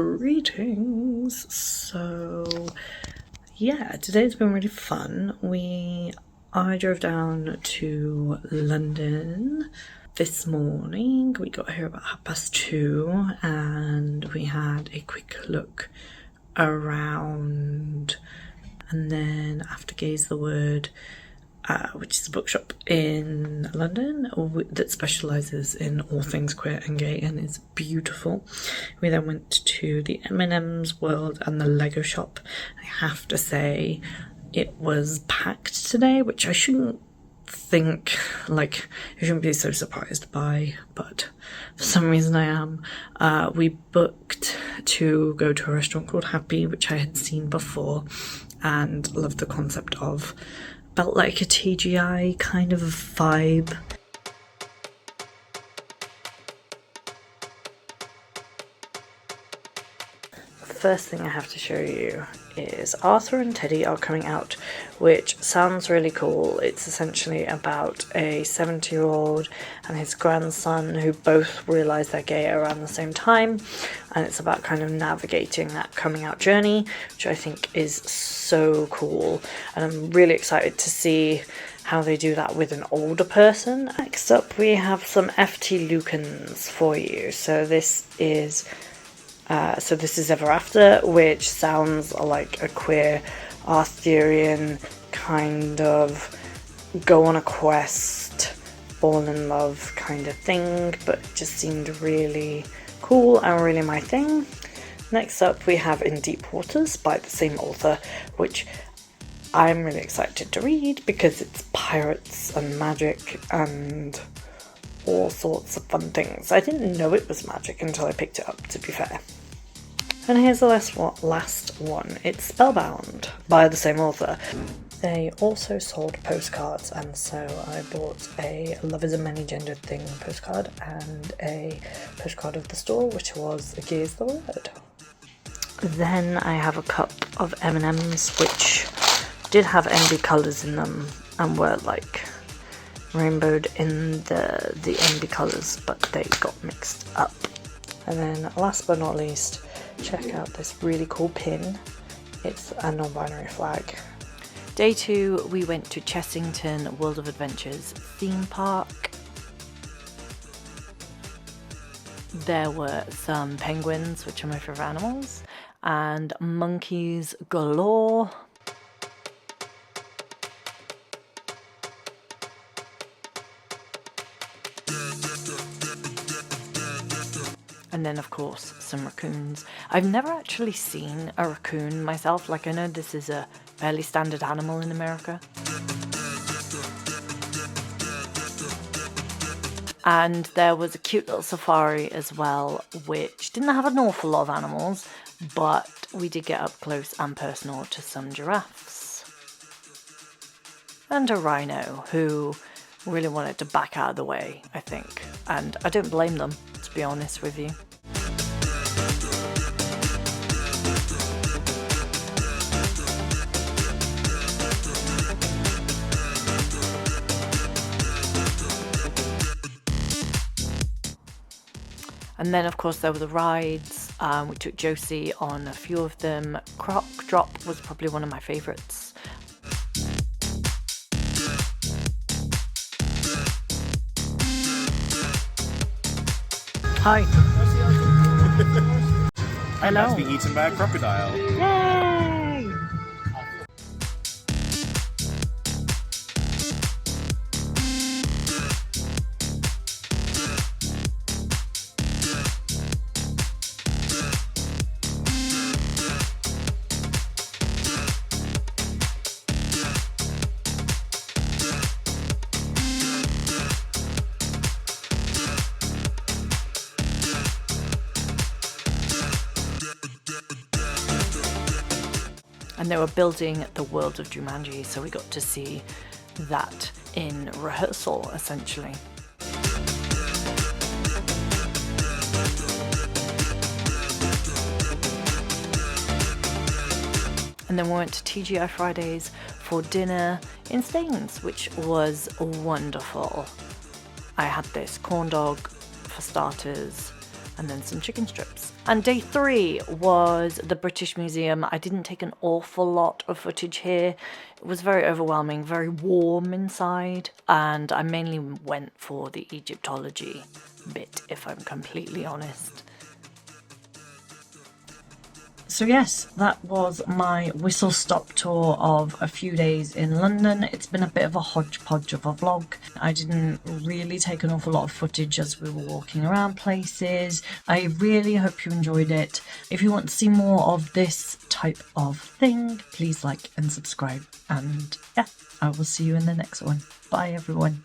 Greetings. So yeah, today's been really fun. I drove down to London this morning. We got here about 2:30 and we had a quick look around, and then after Gaze the Word, which is a bookshop in London that specialises in all things queer and gay and is beautiful. We then went to the M&M's World and the Lego shop. I have to say it was packed today, which I shouldn't be so surprised by, but for some reason I am. We booked to go to a restaurant called Happy, which I had seen before and loved the concept of. Felt like a TGI kind of vibe. The first thing I have to show you is Arthur and Teddy Are Coming Out, which sounds really cool. It's essentially about a 70-year-old and his grandson who both realise they're gay around the same time, and it's about kind of navigating that coming out journey, which I think is so cool, and I'm really excited to see how they do that with an older person. Next up we have some FT Lucans for you. So this is Ever After, which sounds like a queer Arthurian kind of go on a quest, fall in love kind of thing, but just seemed really cool and really my thing. Next up we have In Deep Waters by the same author, which I'm really excited to read because it's pirates and magic and all sorts of fun things. I didn't know it was magic until I picked it up, to be fair. And here's the last one. It's Spellbound by the same author. They also sold postcards, and so I bought a Love is a Many Gendered Thing postcard and a postcard of the store, which was Gaze the Word. Then I have a cup of M&M's, which did have NB colours in them and were like rainbowed in the NB colours, but they got mixed up. And then last but not least, check out this really cool pin. It's a non-binary flag. Day 2, we went to Chessington World of Adventures theme park. There were some penguins, which are my favourite animals, and monkeys galore. And then of course some raccoons. I've never actually seen a raccoon myself. Like, I know this is a fairly standard animal in America. And there was a cute little safari as well, which didn't have an awful lot of animals, but we did get up close and personal to some giraffes. And a rhino who really wanted to back out of the way, I think. And I don't blame them, to be honest with you. And then of course there were the rides. We took Josie on a few of them. Croc Drop was probably one of my favourites. Hi. I'm about to be eaten by a crocodile. Yay! And they were building the world of Jumanji, so we got to see that in rehearsal, essentially. And then we went to TGI Fridays for dinner in Staines, which was wonderful. I had this corn dog for starters, and then some chicken strips. And day 3 was the British Museum. I didn't take an awful lot of footage here. It was very overwhelming, very warm inside, and I mainly went for the Egyptology bit, if I'm completely honest. So yes, that was my whistle-stop tour of a few days in London. It's been a bit of a hodgepodge of a vlog. I didn't really take an awful lot of footage as we were walking around places. I really hope you enjoyed it. If you want to see more of this type of thing, please like and subscribe. And yeah, I will see you in the next one. Bye everyone.